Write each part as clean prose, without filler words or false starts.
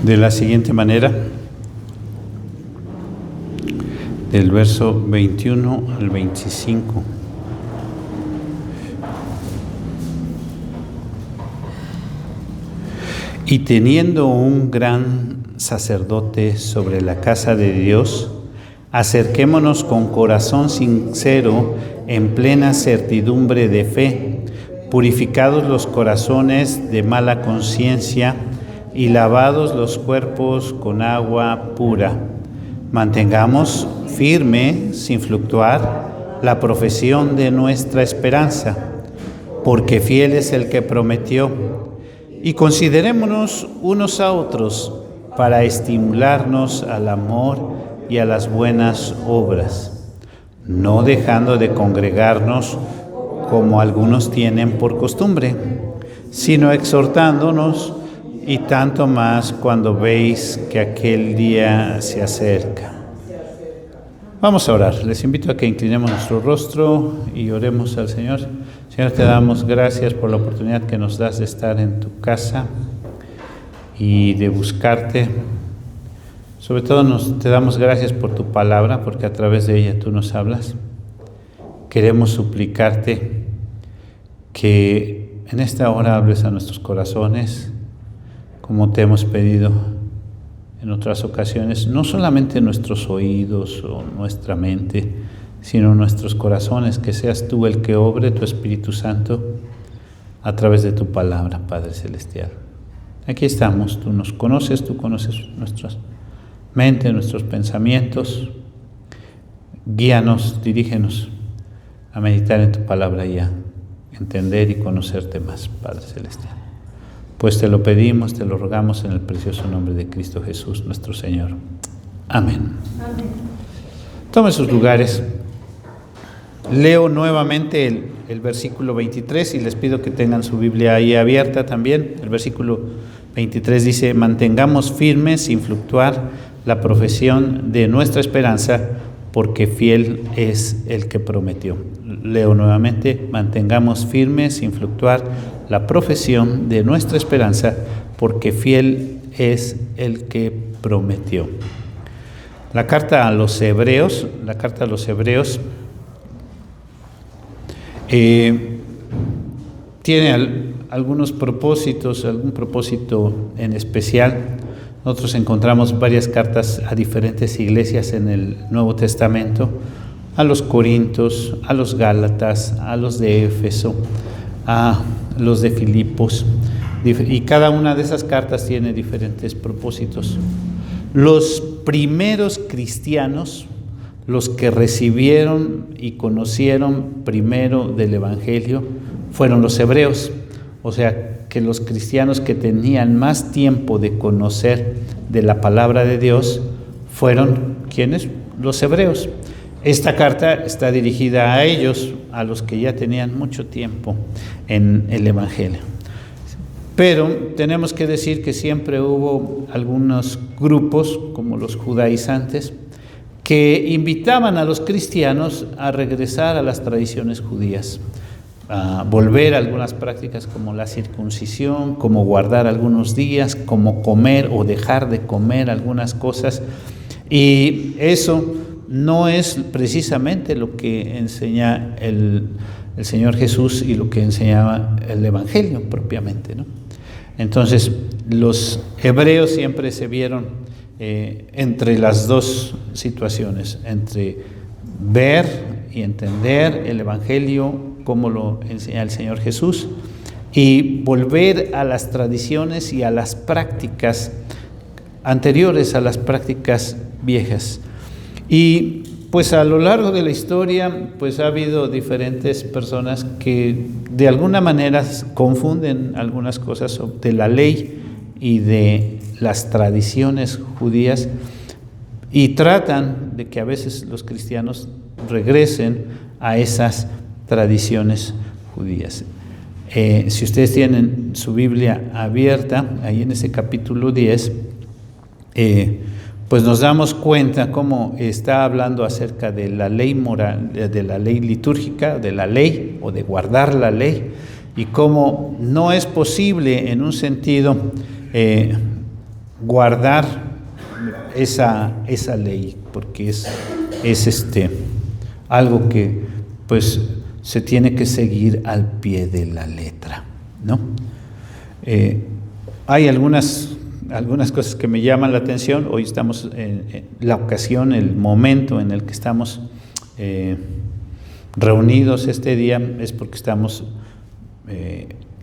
de la siguiente manera, del verso 21 al 25. Y teniendo un gran sacerdote sobre la casa de Dios, acerquémonos con corazón sincero, en plena certidumbre de fe, purificados los corazones de mala conciencia y lavados los cuerpos con agua pura. Mantengamos firme, sin fluctuar, la profesión de nuestra esperanza, porque fiel es el que prometió. Y considerémonos unos a otros para estimularnos al amor y a las buenas obras, no dejando de congregarnos como algunos tienen por costumbre, sino exhortándonos, y tanto más cuando veis que aquel día se acerca. Vamos a orar. Les invito a que inclinemos nuestro rostro y oremos al Señor. Señor, te damos gracias por la oportunidad que nos das de estar en tu casa y de buscarte. Sobre todo te damos gracias por tu palabra, porque a través de ella tú nos hablas. Queremos suplicarte que en esta hora hables a nuestros corazones, como te hemos pedido en otras ocasiones, no solamente nuestros oídos o nuestra mente, sino nuestros corazones, que seas tú el que obre, tu Espíritu Santo, a través de tu palabra, Padre Celestial. Aquí estamos, tú nos conoces, tú conoces nuestras mentes, nuestros pensamientos. Guíanos, dirígenos a meditar en tu palabra y a entender y conocerte más, Padre Celestial. Pues te lo pedimos, te lo rogamos en el precioso nombre de Cristo Jesús, nuestro Señor. Amén. Amén. Tomen sus lugares. Leo nuevamente el versículo 23 y les pido que tengan su Biblia ahí abierta también. El versículo 23 dice: mantengamos firmes sin fluctuar la profesión de nuestra esperanza, porque fiel es el que prometió. Leo nuevamente: mantengamos firmes sin fluctuar la profesión de nuestra esperanza, porque fiel es el que prometió. La carta a los Hebreos tiene algunos propósitos, algún propósito en especial. Nosotros encontramos varias cartas a diferentes iglesias en el Nuevo Testamento: a los Corintios, a los Gálatas, a los de Éfeso, a los de Filipos, y cada una de esas cartas tiene diferentes propósitos. Los primeros cristianos, los que recibieron y conocieron primero del Evangelio, fueron los hebreos. O sea, que los cristianos que tenían más tiempo de conocer de la palabra de Dios fueron, ¿quiénes? Los hebreos. Esta carta está dirigida a ellos, a los que ya tenían mucho tiempo en el Evangelio. Pero tenemos que decir que siempre hubo algunos grupos, como los judaizantes, que invitaban a los cristianos a regresar a las tradiciones judías, a volver a algunas prácticas como la circuncisión, como guardar algunos días, como comer o dejar de comer algunas cosas. Y eso no es precisamente lo que enseña el Señor Jesús y lo que enseñaba el Evangelio propiamente, ¿no? Entonces, los hebreos siempre se vieron entre las dos situaciones, entre ver y entender el Evangelio como lo enseña el Señor Jesús, y volver a las tradiciones y a las prácticas anteriores, a las prácticas viejas. Y pues a lo largo de la historia pues ha habido diferentes personas que de alguna manera confunden algunas cosas de la ley y de las tradiciones judías, y tratan de que a veces los cristianos regresen a esas tradiciones judías. Si ustedes tienen su Biblia abierta, ahí en ese capítulo 10, pues nos damos cuenta cómo está hablando acerca de la ley moral, de la ley litúrgica, de la ley o de guardar la ley, y cómo no es posible en un sentido guardar esa ley, porque es algo que pues se tiene que seguir al pie de la letra, ¿no? Hay algunas cosas que me llaman la atención. Hoy estamos en la ocasión, el momento en el que estamos reunidos este día, es porque estamos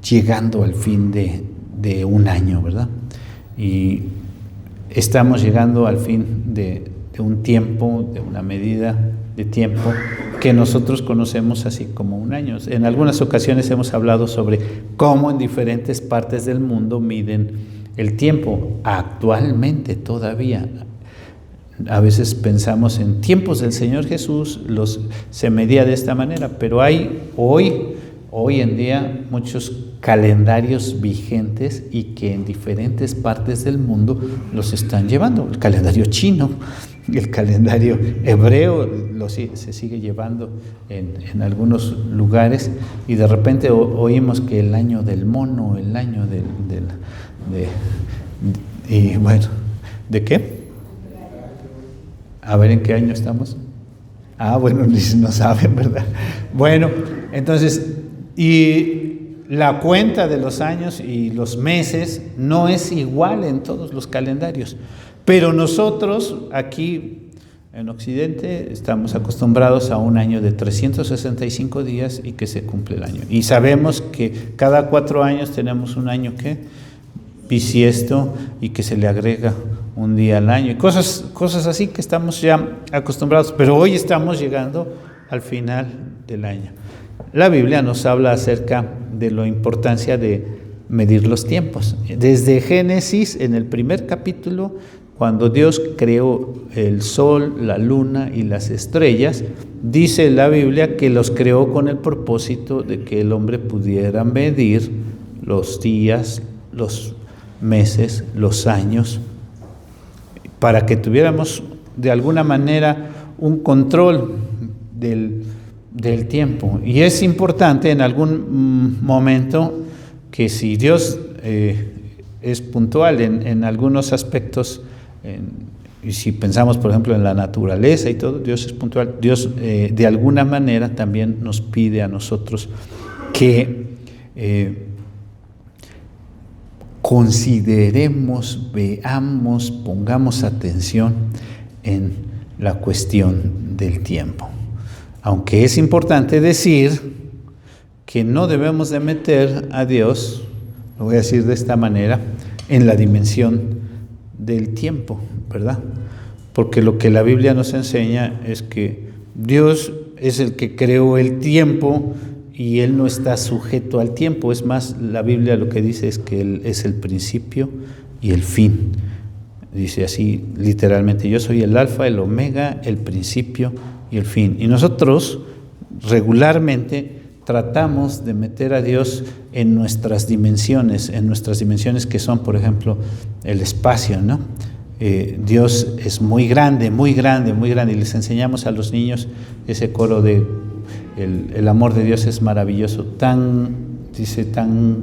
llegando al fin de un año, ¿verdad? Y estamos llegando al fin de un tiempo, de una medida de tiempo que nosotros conocemos así como un año. En algunas ocasiones hemos hablado sobre cómo en diferentes partes del mundo miden el tiempo. Actualmente todavía, a veces pensamos en tiempos del Señor Jesús, se medía de esta manera, pero hay hoy en día muchos calendarios vigentes y que en diferentes partes del mundo los están llevando. El calendario chino, el calendario hebreo se sigue llevando en algunos lugares, y de repente oímos que el año del mono, el año y bueno, ¿de qué? A ver en qué año estamos. Bueno, no saben, ¿verdad? Bueno, entonces, y la cuenta de los años y los meses no es igual en todos los calendarios, pero nosotros aquí en Occidente estamos acostumbrados a un año de 365 días y que se cumple el año. Y sabemos que cada 4 años tenemos un año bisiesto, y que se le agrega un día al año, y cosas así que estamos ya acostumbrados, pero hoy estamos llegando al final del año. La Biblia nos habla acerca de la importancia de medir los tiempos. Desde Génesis, en el primer capítulo, cuando Dios creó el sol, la luna y las estrellas, dice la Biblia que los creó con el propósito de que el hombre pudiera medir los días, los meses, los años, para que tuviéramos de alguna manera un control del tiempo. Y es importante en algún momento que si Dios es puntual en algunos aspectos, y si pensamos por ejemplo en la naturaleza y todo, Dios es puntual. Dios de alguna manera también nos pide a nosotros que consideremos, veamos, pongamos atención en la cuestión del tiempo. Aunque es importante decir que no debemos de meter a Dios, lo voy a decir de esta manera, en la dimensión del tiempo, ¿verdad? Porque lo que la Biblia nos enseña es que Dios es el que creó el tiempo y Él no está sujeto al tiempo. Es más, la Biblia lo que dice es que Él es el principio y el fin. Dice así literalmente: yo soy el alfa, el omega, el principio y el fin. Y nosotros regularmente tratamos de meter a Dios en nuestras dimensiones que son, por ejemplo, el espacio, ¿no? Dios es muy grande, muy grande, muy grande, y les enseñamos a los niños ese coro de el amor de Dios es maravilloso, tan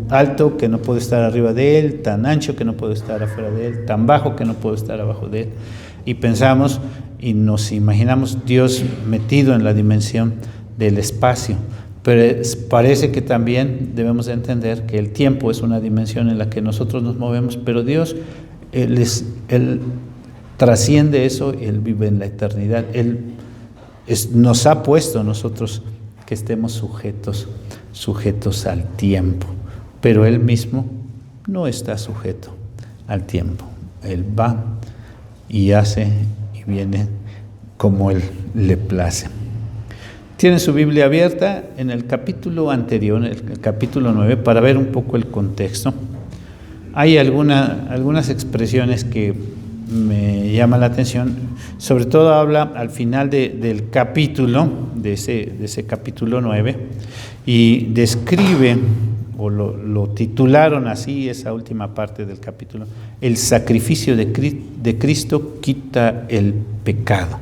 alto que no puedo estar arriba de Él, tan ancho que no puedo estar afuera de Él, tan bajo que no puedo estar abajo de Él. Y pensamos y nos imaginamos Dios metido en la dimensión del espacio. Pero parece que también debemos de entender que el tiempo es una dimensión en la que nosotros nos movemos, pero Dios, Él trasciende eso, Él vive en la eternidad. Él nos ha puesto a nosotros que estemos sujetos al tiempo, pero Él mismo no está sujeto al tiempo. Él va y hace y viene como Él le place. Tienen su Biblia abierta en el capítulo anterior, el capítulo 9, para ver un poco el contexto. Hay algunas expresiones que me llaman la atención. Sobre todo habla al final del capítulo, de ese capítulo 9, y describe, o lo titularon así, esa última parte del capítulo: el sacrificio de Cristo quita el pecado.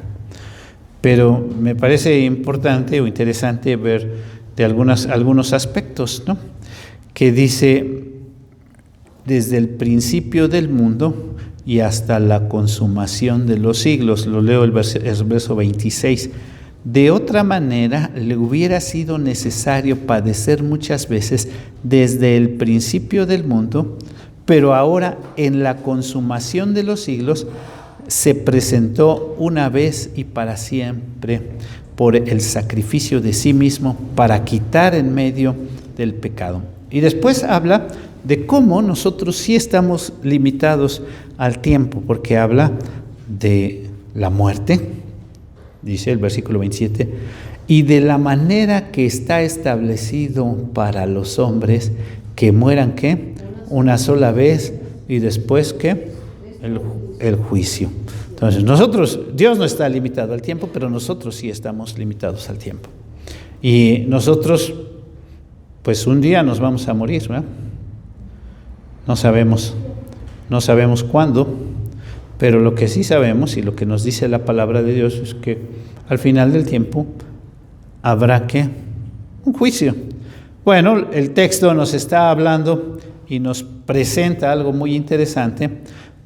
Pero me parece importante o interesante ver de algunos aspectos, ¿no? Que dice desde el principio del mundo y hasta la consumación de los siglos. Lo leo el verso 26. De otra manera, le hubiera sido necesario padecer muchas veces desde el principio del mundo, pero ahora en la consumación de los siglos se presentó una vez y para siempre por el sacrificio de sí mismo para quitar en medio del pecado. Y después habla de cómo nosotros sí estamos limitados al tiempo, porque habla de la muerte, dice el versículo 27, y de la manera que está establecido para los hombres que mueran, ¿qué? Una sola vez, y después, ¿qué? El juicio. Entonces, Dios no está limitado al tiempo, pero nosotros sí estamos limitados al tiempo. Y nosotros, pues un día nos vamos a morir, ¿verdad? No sabemos cuándo, pero lo que sí sabemos y lo que nos dice la palabra de Dios es que al final del tiempo habrá ¿qué? Un juicio. Bueno, el texto nos está hablando y nos presenta algo muy interesante,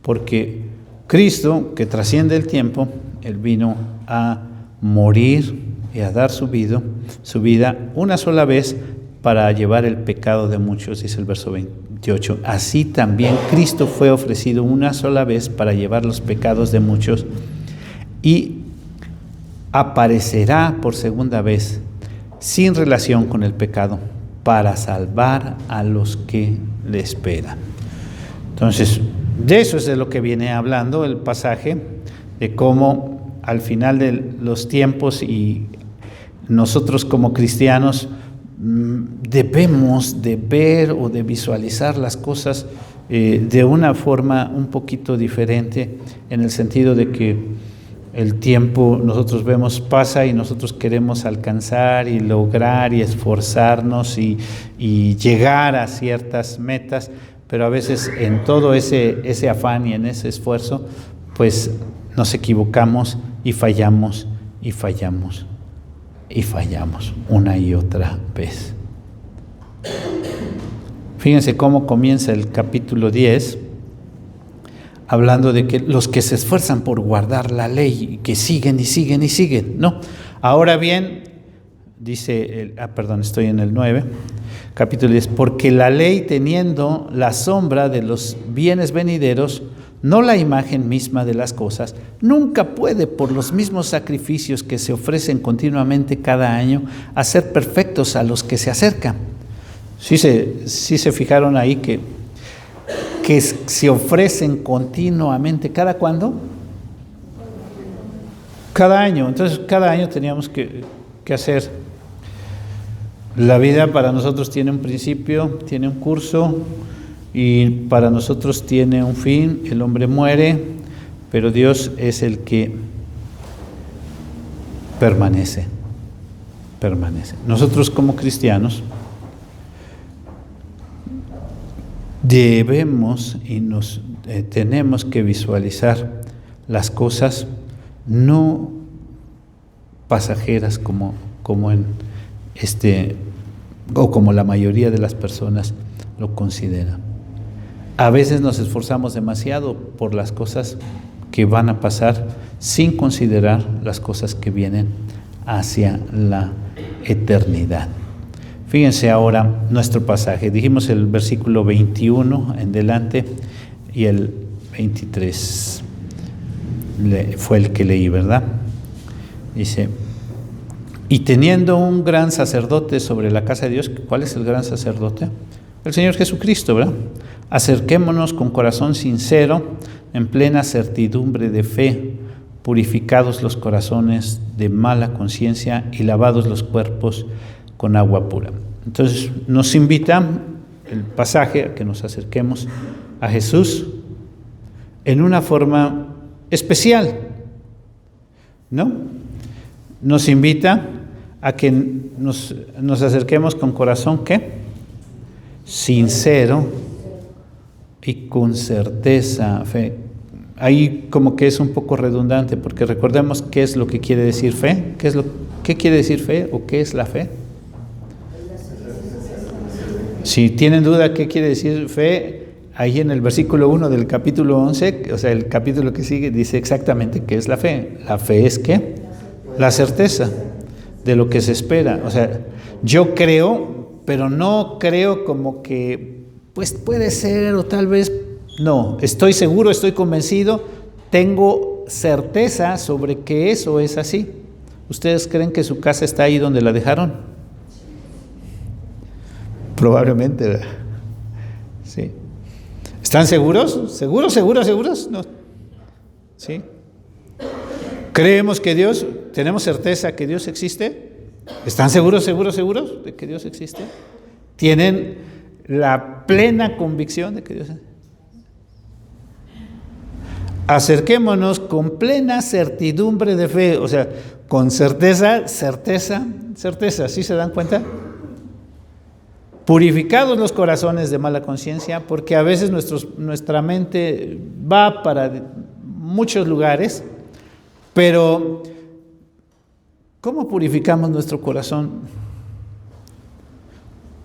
porque Cristo, que trasciende el tiempo, Él vino a morir y a dar su vida una sola vez para llevar el pecado de muchos, dice el verso 28. Así también Cristo fue ofrecido una sola vez para llevar los pecados de muchos y aparecerá por segunda vez sin relación con el pecado para salvar a los que le esperan. Entonces, de eso es de lo que viene hablando el pasaje, de cómo al final de los tiempos y nosotros como cristianos debemos de ver o de visualizar las cosas de una forma un poquito diferente, en el sentido de que el tiempo nosotros vemos pasa y nosotros queremos alcanzar y lograr y esforzarnos y llegar a ciertas metas, pero a veces en todo ese afán y en ese esfuerzo, pues nos equivocamos y fallamos y fallamos y fallamos una y otra vez. Fíjense cómo comienza el capítulo 10, hablando de que los que se esfuerzan por guardar la ley, que siguen y siguen y siguen, ¿no? Ahora bien, dice, estoy en el 9, capítulo 10, porque la ley, teniendo la sombra de los bienes venideros, no la imagen misma de las cosas, nunca puede, por los mismos sacrificios que se ofrecen continuamente cada año, hacer perfectos a los que se acercan. Sí se fijaron ahí que se ofrecen continuamente. ¿Cada cuándo? Cada año. Entonces, cada año teníamos que hacer. La vida para nosotros tiene un principio, tiene un curso, y para nosotros tiene un fin. El hombre muere, pero Dios es el que permanece. Nosotros como cristianos debemos y nos tenemos que visualizar las cosas no pasajeras como en o como la mayoría de las personas lo consideran. A veces nos esforzamos demasiado por las cosas que van a pasar sin considerar las cosas que vienen hacia la eternidad. Fíjense ahora nuestro pasaje. Dijimos el versículo 21 en delante y el 23 fue el que leí, ¿verdad? Dice: y teniendo un gran sacerdote sobre la casa de Dios. ¿Cuál es el gran sacerdote? El Señor Jesucristo, ¿verdad? Acerquémonos con corazón sincero, en plena certidumbre de fe, purificados los corazones de mala conciencia y lavados los cuerpos con agua pura. Entonces nos invita el pasaje a que nos acerquemos a Jesús en una forma especial, ¿no? Nos invita a que nos acerquemos con corazón, ¿qué? Sincero y con certeza, fe. Ahí como que es un poco redundante, porque recordemos qué es lo que quiere decir fe. ¿Qué quiere decir fe o qué es la fe? Si tienen duda qué quiere decir fe, ahí en el versículo 1 del capítulo 11, o sea, el capítulo que sigue, dice exactamente qué es la fe. La fe es ¿qué? La certeza de lo que se espera. O sea, yo creo, pero no creo como que, pues puede ser o tal vez, no, estoy seguro, estoy convencido, tengo certeza sobre que eso es así. ¿Ustedes creen que su casa está ahí donde la dejaron? Probablemente, ¿verdad? Sí. ¿Están seguros? ¿Seguros? No. ¿Sí? ¿Creemos que Dios, tenemos certeza que Dios existe? ¿Están seguros de que Dios existe? ¿Tienen la plena convicción de que Dios existe? Acerquémonos con plena certidumbre de fe, o sea, con certeza, ¿sí se dan cuenta? Purificados los corazones de mala conciencia, porque a veces nuestra mente va para muchos lugares, pero ¿cómo purificamos nuestro corazón?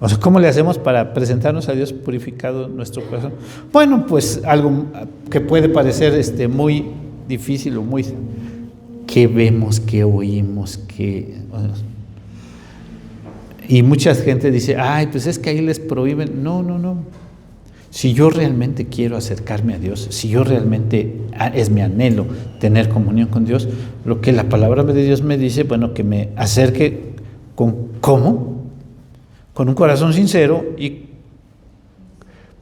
O sea, ¿cómo le hacemos para presentarnos a Dios purificado nuestro corazón? Bueno, pues algo que puede parecer muy difícil o muy... ¿Qué vemos, qué oímos, qué...? Y mucha gente dice, ay, pues es que ahí les prohíben. No. Si yo realmente quiero acercarme a Dios, si yo realmente es mi anhelo tener comunión con Dios, lo que la palabra de Dios me dice, bueno, que me acerque ¿cómo? Con un corazón sincero y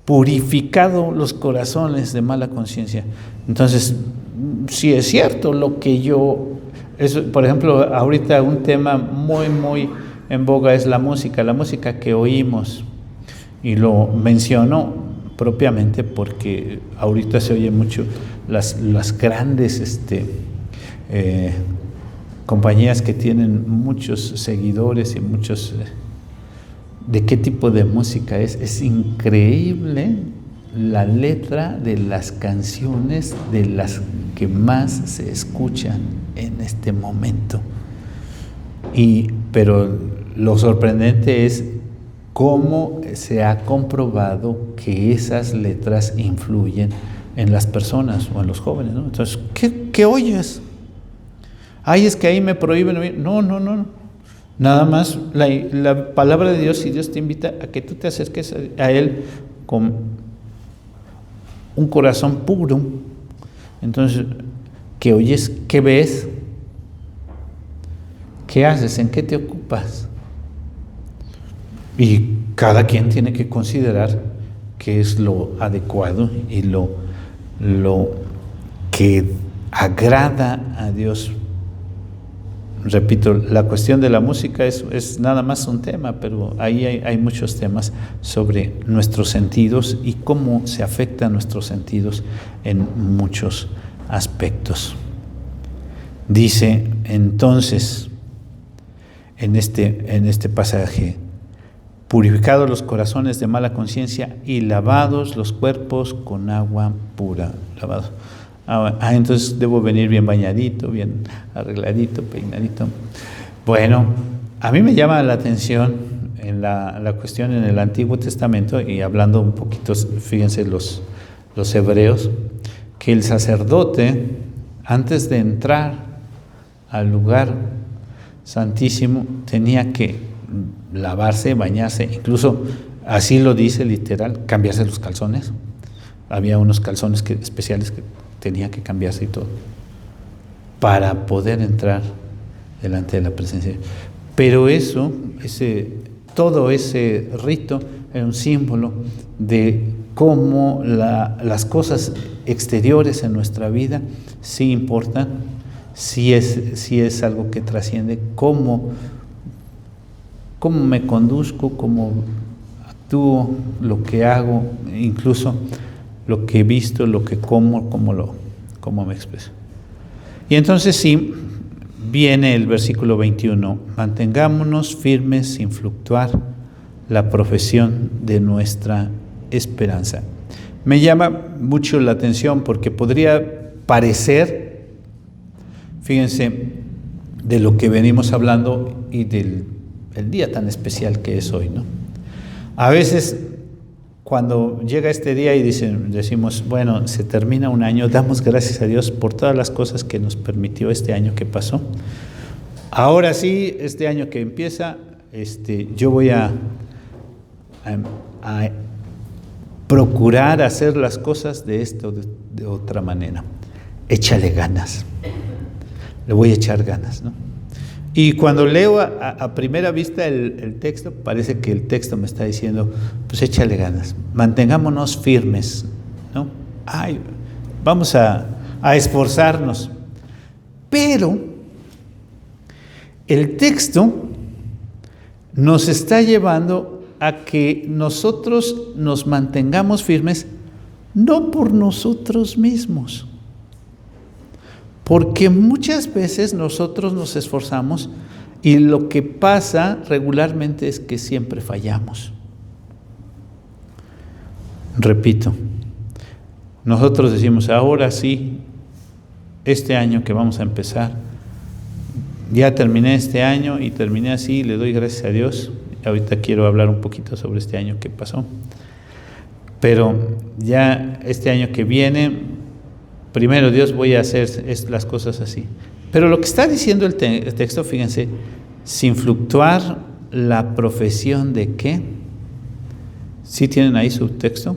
purificado los corazones de mala conciencia. Entonces, si es cierto lo que por ejemplo, ahorita un tema muy en boga es la música que oímos, y lo menciono propiamente porque ahorita se oye mucho las grandes compañías que tienen muchos seguidores y muchos... ¿De qué tipo de música es? Es increíble la letra de las canciones de las que más se escuchan en este momento. Pero lo sorprendente es cómo se ha comprobado que esas letras influyen en las personas o en los jóvenes, ¿no? Entonces, ¿qué oyes? Ay, es que ahí me prohíben oír. No. Nada más la palabra de Dios, si Dios te invita a que tú te acerques a Él con un corazón puro, entonces, ¿qué oyes? ¿Qué ves? ¿Qué haces? ¿En qué te ocupas? Y cada quien tiene que considerar qué es lo adecuado y lo que agrada a Dios. Repito, la cuestión de la música es nada más un tema, pero ahí hay muchos temas sobre nuestros sentidos y cómo se afectan nuestros sentidos en muchos aspectos. Dice entonces en este pasaje: purificados los corazones de mala conciencia y lavados los cuerpos con agua pura. Lavados. Entonces debo venir bien bañadito, bien arregladito, peinadito. Bueno, a mí me llama la atención en la cuestión en el Antiguo Testamento, y hablando un poquito, fíjense los hebreos, que el sacerdote, antes de entrar al lugar santísimo, tenía que lavarse, bañarse, incluso así lo dice literal, cambiarse los calzones. Había unos calzones especiales que tenía que cambiarse y todo, para poder entrar delante de la presencia. Pero todo ese rito era un símbolo de cómo las cosas exteriores en nuestra vida sí importan, sí es algo que trasciende, cómo me conduzco, cómo actúo, lo que hago, incluso lo que he visto, lo que como, cómo me expreso. Y entonces sí, viene el versículo 21, mantengámonos firmes sin fluctuar la profesión de nuestra esperanza. Me llama mucho la atención porque podría parecer, fíjense, de lo que venimos hablando y del día tan especial que es hoy, ¿no? A veces, cuando llega este día y decimos, bueno, se termina un año, damos gracias a Dios por todas las cosas que nos permitió este año que pasó. Ahora sí, este año que empieza, yo voy a procurar hacer las cosas de otra manera. Échale ganas. Le voy a echar ganas, ¿no? Y cuando leo a primera vista el texto, parece que el texto me está diciendo, pues échale ganas, mantengámonos firmes, ¿no? Vamos a esforzarnos. Pero el texto nos está llevando a que nosotros nos mantengamos firmes, no por nosotros mismos, porque muchas veces nosotros nos esforzamos y lo que pasa regularmente es que siempre fallamos. Repito, nosotros decimos, ahora sí, este año que vamos a empezar, ya terminé este año y terminé así, le doy gracias a Dios. Ahorita quiero hablar un poquito sobre este año que pasó, pero ya este año que viene, primero Dios, voy a hacer las cosas así. Pero lo que está diciendo el texto, fíjense, sin fluctuar la profesión de qué. ¿Sí tienen ahí su texto?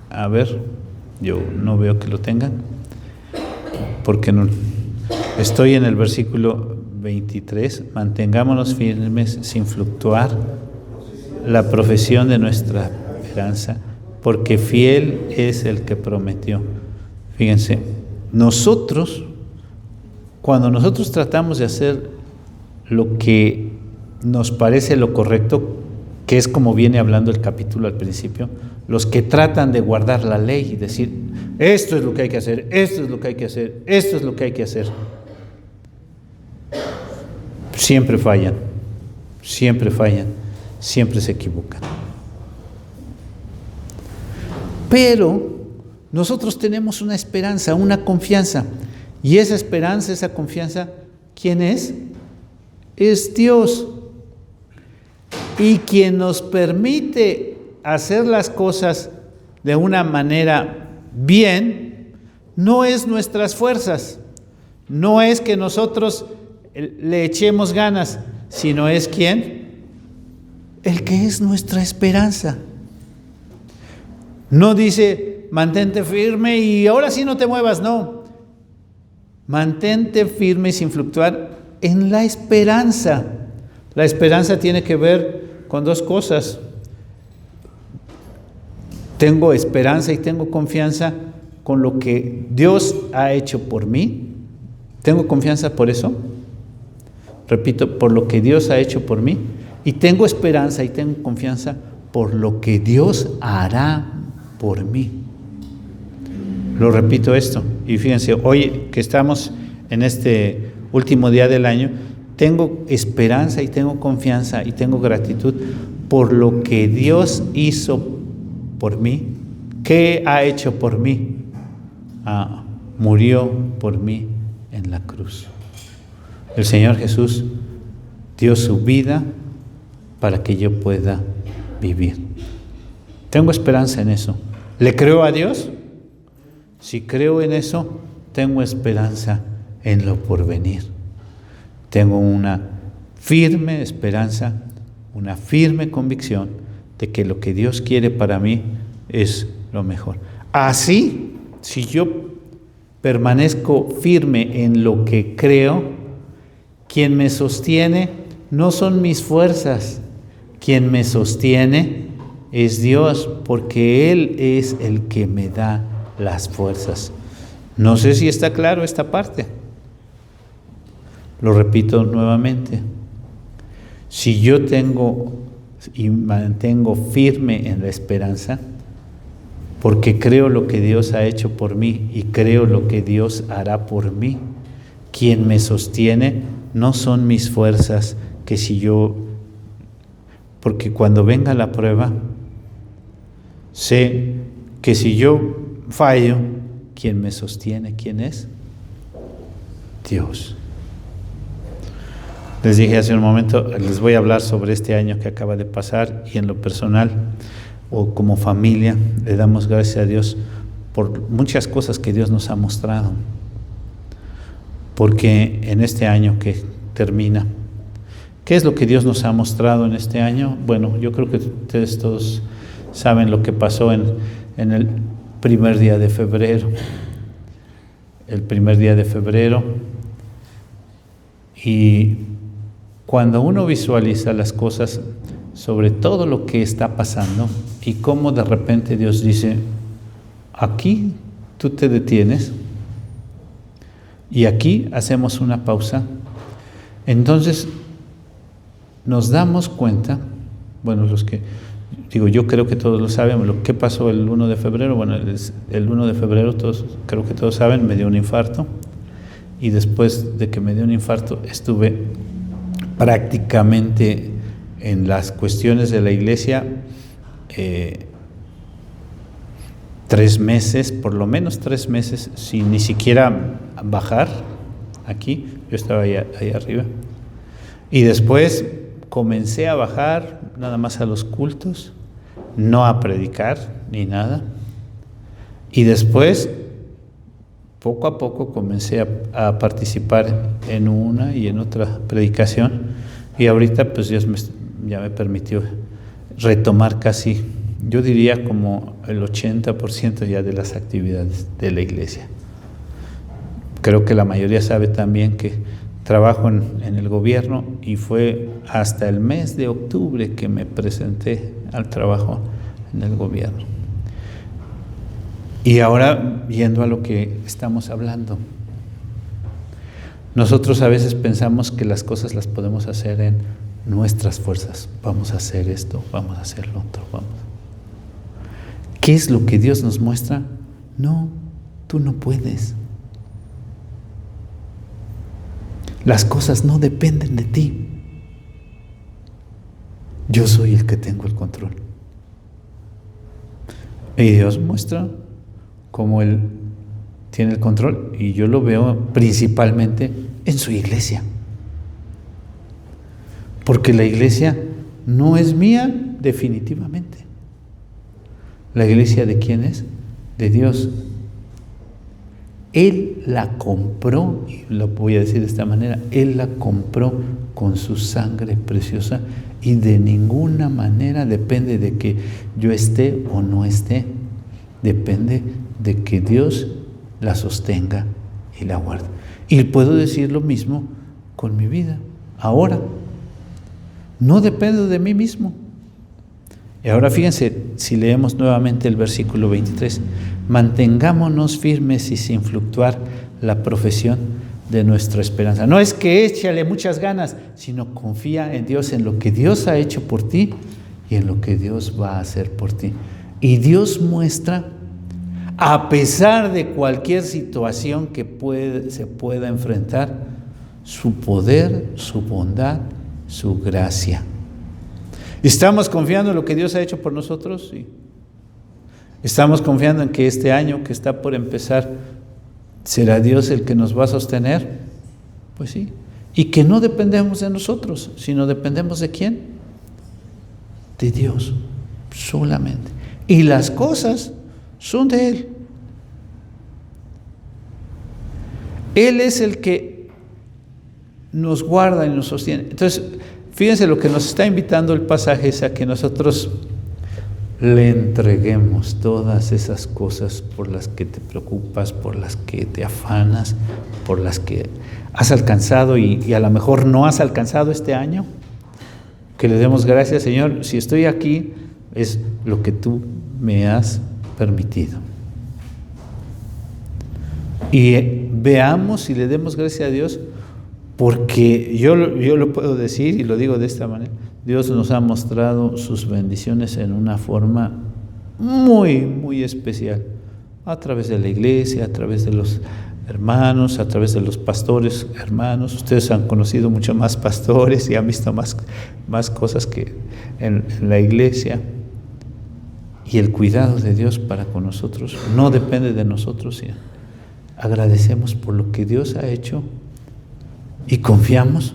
A ver, yo no veo que lo tengan, porque no. Estoy en el versículo 23, mantengámonos firmes sin fluctuar la profesión de nuestra esperanza, porque fiel es el que prometió. Fíjense, cuando nosotros tratamos de hacer lo que nos parece lo correcto, que es como viene hablando el capítulo al principio, los que tratan de guardar la ley y decir, esto es lo que hay que hacer, esto es lo que hay que hacer, esto es lo que hay que hacer, siempre fallan, siempre se equivocan. Pero nosotros tenemos una esperanza, una confianza, y esa esperanza, esa confianza, ¿quién es? Es Dios. Y quien nos permite hacer las cosas de una manera bien, no es nuestras fuerzas, no es que nosotros le echemos ganas, sino es ¿quién? El que es nuestra esperanza. No dice, mantente firme y ahora sí no te muevas, no. Mantente firme sin fluctuar en la esperanza. La esperanza tiene que ver con dos cosas. Tengo esperanza y tengo confianza con lo que Dios ha hecho por mí. Tengo confianza por eso. Repito, por lo que Dios ha hecho por mí. Y tengo esperanza y tengo confianza por lo que Dios hará por mí. Lo repito esto. Y fíjense, hoy que estamos en este último día del año, tengo esperanza y tengo confianza y tengo gratitud por lo que Dios hizo por mí. ¿Qué ha hecho por mí? Murió por mí en la cruz. El Señor Jesús dio su vida para que yo pueda vivir. Tengo esperanza en eso. ¿Le creo a Dios? Si creo en eso, tengo esperanza en lo porvenir. Tengo una firme esperanza, una firme convicción de que lo que Dios quiere para mí es lo mejor. Así, si yo permanezco firme en lo que creo, quien me sostiene no son mis fuerzas, quien me sostiene es Dios, porque Él es el que me da las fuerzas. No sé si está claro esta parte. Lo repito nuevamente. Si yo tengo y mantengo firme en la esperanza, porque creo lo que Dios ha hecho por mí y creo lo que Dios hará por mí, quien me sostiene no son mis fuerzas, porque cuando venga la prueba, sé que si yo fallo, quien me sostiene, ¿quién es? Dios. Les dije hace un momento, les voy a hablar sobre este año que acaba de pasar y en lo personal, o como familia le damos gracias a Dios por muchas cosas que Dios nos ha mostrado. Porque en este año que termina, ¿qué es lo que Dios nos ha mostrado en este año? Bueno, yo creo que ustedes todos saben lo que pasó en el primer día de febrero. El primer día de febrero. Y cuando uno visualiza las cosas, sobre todo lo que está pasando, y cómo de repente Dios dice, aquí tú te detienes, y aquí hacemos una pausa, entonces nos damos cuenta, bueno, yo creo que todos lo saben, lo que pasó el 1 de febrero, bueno, el 1 de febrero creo que todos saben, me dio un infarto, y después de que me dio un infarto estuve prácticamente en las cuestiones de la iglesia 3 meses, por lo menos 3 meses, sin ni siquiera bajar aquí, yo estaba ahí arriba, y después comencé a bajar nada más a los cultos, no a predicar ni nada, y después poco a poco comencé a participar en una y en otra predicación, y ahorita pues Dios ya me permitió retomar casi, yo diría como el 80% ya de las actividades de la iglesia. Creo que la mayoría sabe también que trabajo en el gobierno, y fue hasta el mes de octubre que me presenté al trabajo en el gobierno. Y ahora, yendo a lo que estamos hablando, nosotros a veces pensamos que las cosas las podemos hacer en nuestras fuerzas. Vamos a hacer esto, vamos a hacer lo otro, vamos. ¿Qué es lo que Dios nos muestra? No, tú no puedes. Las cosas no dependen de ti. Yo soy el que tengo el control. Y Dios muestra cómo Él tiene el control, y yo lo veo principalmente en su iglesia. Porque la iglesia no es mía definitivamente. ¿La iglesia de quién es? De Dios. Él la compró, y lo voy a decir de esta manera, Él la compró con su sangre preciosa, y de ninguna manera depende de que yo esté o no esté. Depende de que Dios la sostenga y la guarde. Y puedo decir lo mismo con mi vida. Ahora, no dependo de mí mismo. Y ahora fíjense, si leemos nuevamente el versículo 23, mantengámonos firmes y sin fluctuar la profesión de nuestra esperanza. No es que échale muchas ganas, sino confía en Dios, en lo que Dios ha hecho por ti y en lo que Dios va a hacer por ti. Y Dios muestra, a pesar de cualquier situación que se pueda enfrentar, su poder, su bondad, su gracia. ¿Estamos confiando en lo que Dios ha hecho por nosotros? Sí. ¿Estamos confiando en que este año que está por empezar será Dios el que nos va a sostener? Pues sí. Y que no dependemos de nosotros, sino dependemos ¿de quién? De Dios, solamente. Y las cosas son de Él. Él es el que nos guarda y nos sostiene. Entonces, fíjense, lo que nos está invitando el pasaje es a que nosotros le entreguemos todas esas cosas por las que te preocupas, por las que te afanas, por las que has alcanzado y a lo mejor no has alcanzado este año. Que le demos gracias, Señor, si estoy aquí es lo que tú me has permitido. Y veamos y le demos gracias a Dios, porque yo lo puedo decir y lo digo de esta manera. Dios nos ha mostrado sus bendiciones en una forma muy, muy especial, a través de la iglesia, a través de los hermanos, a través de los pastores hermanos. Ustedes han conocido mucho más pastores y han visto más cosas que en la iglesia. Y el cuidado de Dios para con nosotros no depende de nosotros. ¿Sí? Agradecemos por lo que Dios ha hecho y confiamos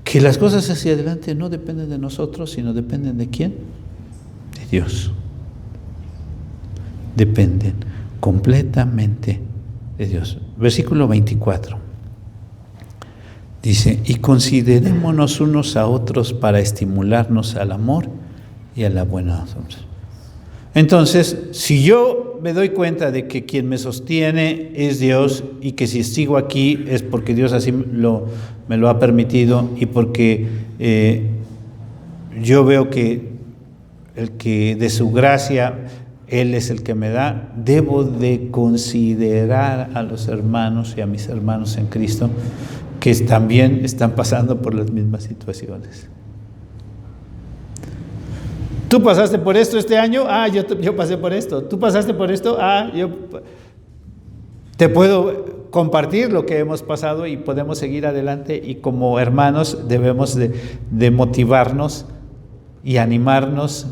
que las cosas hacia adelante no dependen de nosotros, sino dependen ¿de quién? De Dios. dependen completamente de Dios. Versículo 24. Dice, y considerémonos unos a otros para estimularnos al amor y a la buena obra. Entonces, si yo me doy cuenta de que quien me sostiene es Dios y que si sigo aquí es porque Dios así me lo ha permitido y porque yo veo que el que de su gracia Él es el que me da, debo de considerar a los hermanos y a mis hermanos en Cristo que también están pasando por las mismas situaciones. ¿Tú pasaste por esto este año? Yo pasé por esto. ¿Tú pasaste por esto? Yo te puedo compartir lo que hemos pasado y podemos seguir adelante, y como hermanos debemos de motivarnos y animarnos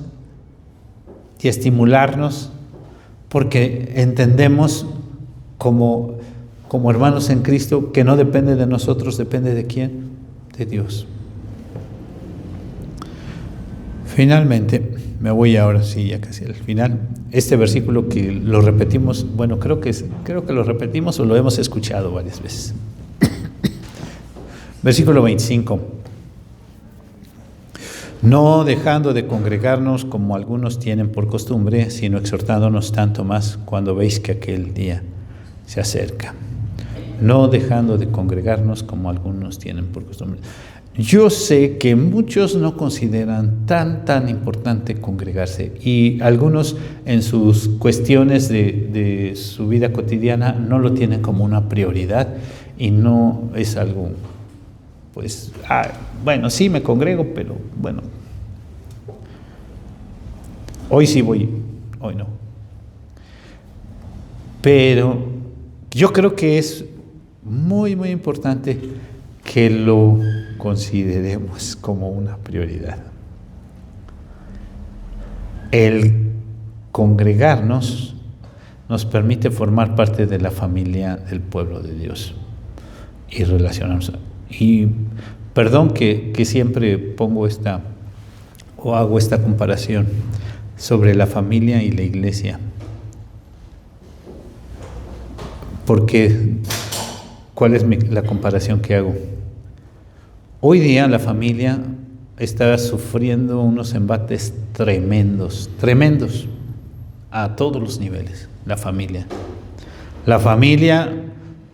y estimularnos, porque entendemos como hermanos en Cristo que no depende de nosotros, depende de ¿quién? De Dios. Finalmente, me voy ahora sí ya casi al final. Este versículo que lo repetimos, bueno, creo que lo repetimos o lo hemos escuchado varias veces. Versículo 25. No dejando de congregarnos como algunos tienen por costumbre, sino exhortándonos tanto más cuando veis que aquel día se acerca. No dejando de congregarnos como algunos tienen por costumbre. Yo sé que muchos no consideran tan importante congregarse, y algunos en sus cuestiones de su vida cotidiana no lo tienen como una prioridad y no es algo, pues, bueno, sí me congrego, pero bueno, hoy sí voy, hoy no. Pero yo creo que es muy importante que lo consideremos como una prioridad. El congregarnos nos permite formar parte de la familia del pueblo de Dios y relacionarnos. Y perdón que siempre pongo hago esta comparación sobre la familia y la iglesia, porque ¿cuál es la comparación que hago? Hoy día la familia está sufriendo unos embates tremendos a todos los niveles. La familia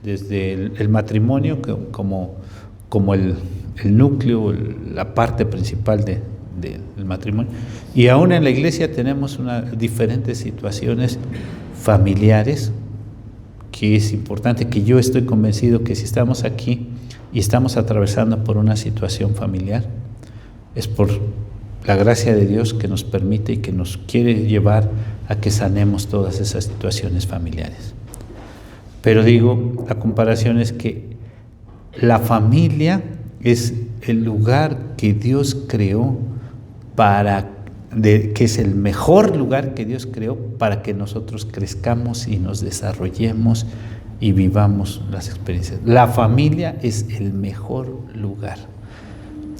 desde el matrimonio como el núcleo, la parte principal del matrimonio, y aún en la iglesia tenemos diferentes situaciones familiares, que es importante, que yo estoy convencido que si estamos aquí y estamos atravesando por una situación familiar, es por la gracia de Dios que nos permite y que nos quiere llevar a que sanemos todas esas situaciones familiares. Pero digo, la comparación es que la familia es el lugar que Dios creó que es el mejor lugar que Dios creó para que nosotros crezcamos y nos desarrollemos y vivamos las experiencias. La familia es el mejor lugar.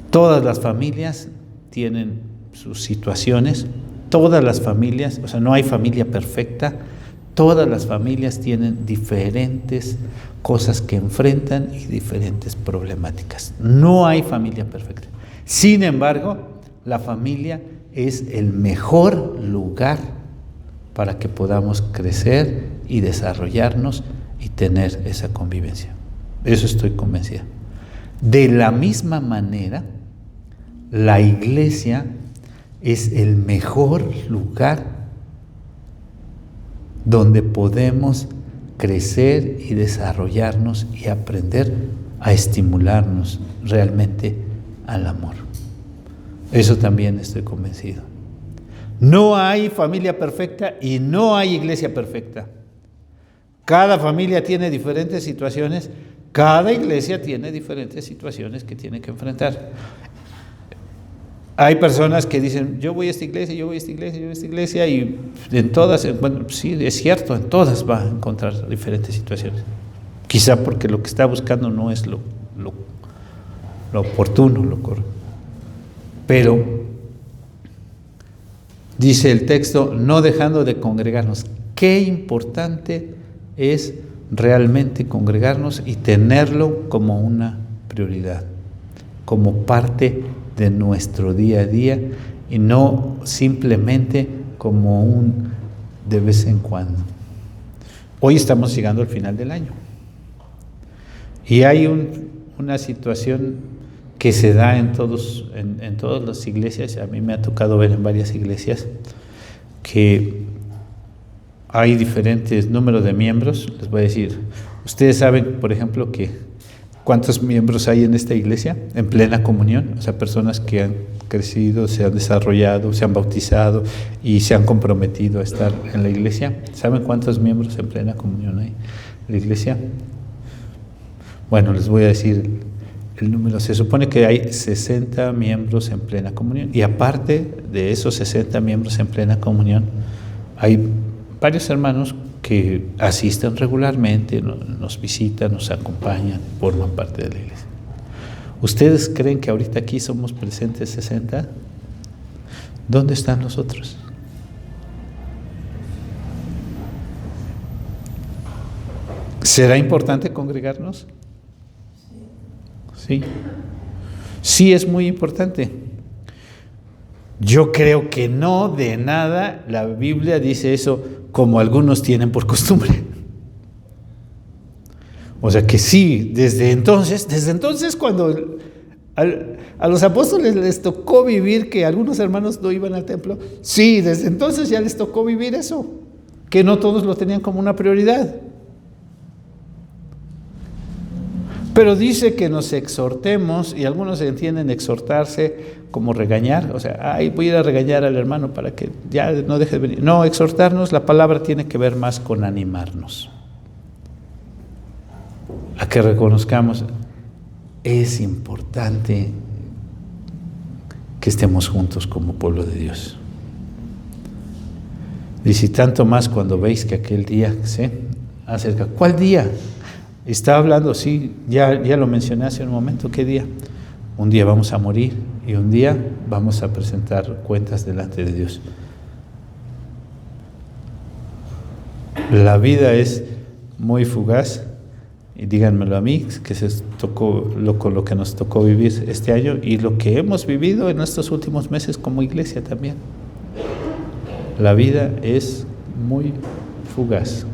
Todas las familias tienen sus situaciones, todas las familias, o sea, no hay familia perfecta, todas las familias tienen diferentes cosas que enfrentan y diferentes problemáticas. No hay familia perfecta. Sin embargo, la familia es el mejor lugar para que podamos crecer y desarrollarnos y tener esa convivencia. Eso estoy convencida. De la misma manera, la iglesia es el mejor lugar donde podemos crecer y desarrollarnos y aprender a estimularnos realmente al amor. Eso también estoy convencido. No hay familia perfecta y no hay iglesia perfecta. Cada familia tiene diferentes situaciones, cada iglesia tiene diferentes situaciones que tiene que enfrentar. Hay personas que dicen, yo voy a esta iglesia, yo voy a esta iglesia, yo voy a esta iglesia, y en todas, bueno, sí, es cierto, en todas va a encontrar diferentes situaciones. Quizá porque lo que está buscando no es lo oportuno, lo correcto. Pero dice el texto, no dejando de congregarnos. Qué importante es realmente congregarnos y tenerlo como una prioridad, como parte de nuestro día a día y no simplemente como un de vez en cuando. Hoy estamos llegando al final del año y hay una situación que se da en todas las iglesias. A mí me ha tocado ver en varias iglesias que hay diferentes números de miembros. Les voy a decir, ustedes saben, por ejemplo, que ¿cuántos miembros hay en esta iglesia en plena comunión? O sea, personas que han crecido, se han desarrollado, se han bautizado y se han comprometido a estar en la iglesia. ¿Saben cuántos miembros en plena comunión hay en la iglesia? Bueno, les voy a decir el número. Se supone que hay 60 miembros en plena comunión y aparte de esos 60 miembros en plena comunión, hay varios hermanos que asisten regularmente, nos visitan, nos acompañan, forman parte de la iglesia. ¿Ustedes creen que ahorita aquí somos presentes 60? ¿Dónde están los otros? ¿Será importante congregarnos? Sí. Sí, es muy importante. Yo creo que no, de nada, la Biblia dice eso como algunos tienen por costumbre. O sea que sí, desde entonces cuando a los apóstoles les tocó vivir que algunos hermanos no iban al templo, sí, desde entonces ya les tocó vivir eso, que no todos lo tenían como una prioridad. Pero dice que nos exhortemos, y algunos entienden exhortarse como regañar, o sea, voy a ir a regañar al hermano para que ya no deje de venir. No, exhortarnos, la palabra tiene que ver más con animarnos, a que reconozcamos, es importante que estemos juntos como pueblo de Dios. Dice, tanto más cuando veis que aquel día se acerca. ¿Cuál día? Está hablando, sí, ya lo mencioné hace un momento. ¿Qué día? Un día vamos a morir y un día vamos a presentar cuentas delante de Dios. La vida es muy fugaz y díganmelo a mí, que se tocó con lo que nos tocó vivir este año y lo que hemos vivido en estos últimos meses como iglesia también. La vida es muy fugaz.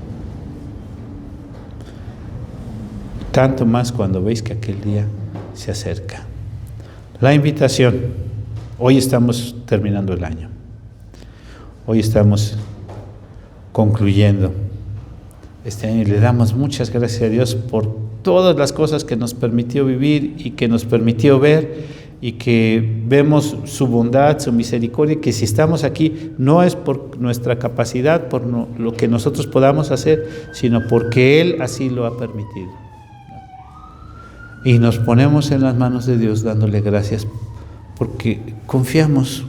Tanto más cuando veis que aquel día se acerca. La invitación. Hoy estamos terminando el año. Hoy estamos concluyendo este año y le damos muchas gracias a Dios por todas las cosas que nos permitió vivir y que nos permitió ver y que vemos su bondad, su misericordia, que si estamos aquí no es por nuestra capacidad, por lo que nosotros podamos hacer, sino porque Él así lo ha permitido. Y nos ponemos en las manos de Dios dándole gracias porque confiamos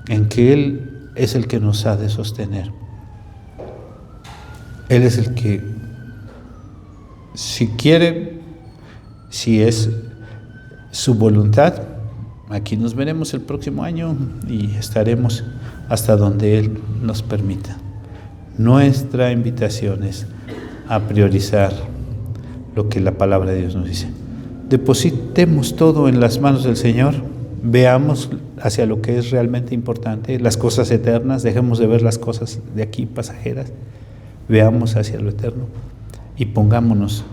en que Él es el que nos ha de sostener. Él es el que, si quiere, si es su voluntad, aquí nos veremos el próximo año y estaremos hasta donde Él nos permita. Nuestra invitación es a priorizar lo que la palabra de Dios nos dice. Depositemos todo en las manos del Señor, veamos hacia lo que es realmente importante, las cosas eternas, dejemos de ver las cosas de aquí pasajeras, veamos hacia lo eterno y pongámonos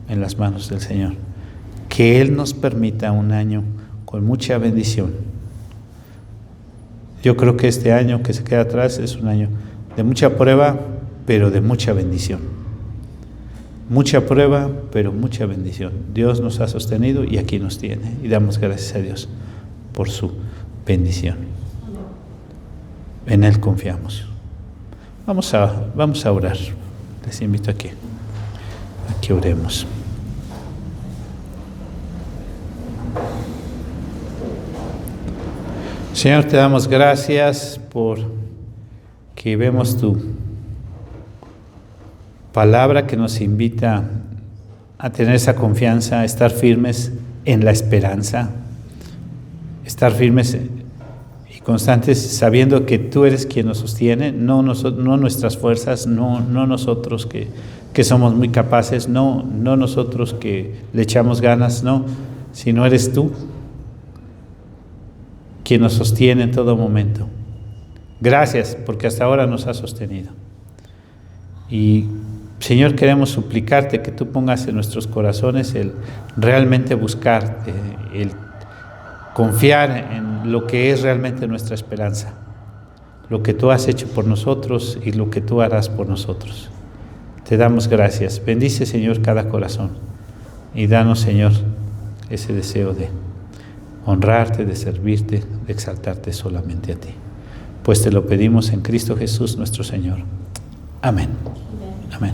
en las manos del Señor. Que Él nos permita un año con mucha bendición. Yo creo que este año que se queda atrás es un año de mucha prueba, pero de mucha bendición. Mucha prueba, pero mucha bendición. Dios nos ha sostenido y aquí nos tiene. Y damos gracias a Dios por su bendición. En Él confiamos. Vamos a orar. Les invito a que oremos. Señor, te damos gracias por que vemos tu palabra que nos invita a tener esa confianza, a estar firmes en la esperanza, estar firmes y constantes, sabiendo que tú eres quien nos sostiene, no nuestras fuerzas, no nosotros que somos muy capaces, no nosotros que le echamos ganas, no, sino eres tú quien nos sostiene en todo momento. Gracias, porque hasta ahora nos has sostenido. Y Señor, queremos suplicarte que tú pongas en nuestros corazones el realmente buscarte, el confiar en lo que es realmente nuestra esperanza, lo que tú has hecho por nosotros y lo que tú harás por nosotros. Te damos gracias. Bendice, Señor, cada corazón y danos, Señor, ese deseo de honrarte, de servirte, de exaltarte solamente a ti. Pues te lo pedimos en Cristo Jesús nuestro Señor. Amén. Amén.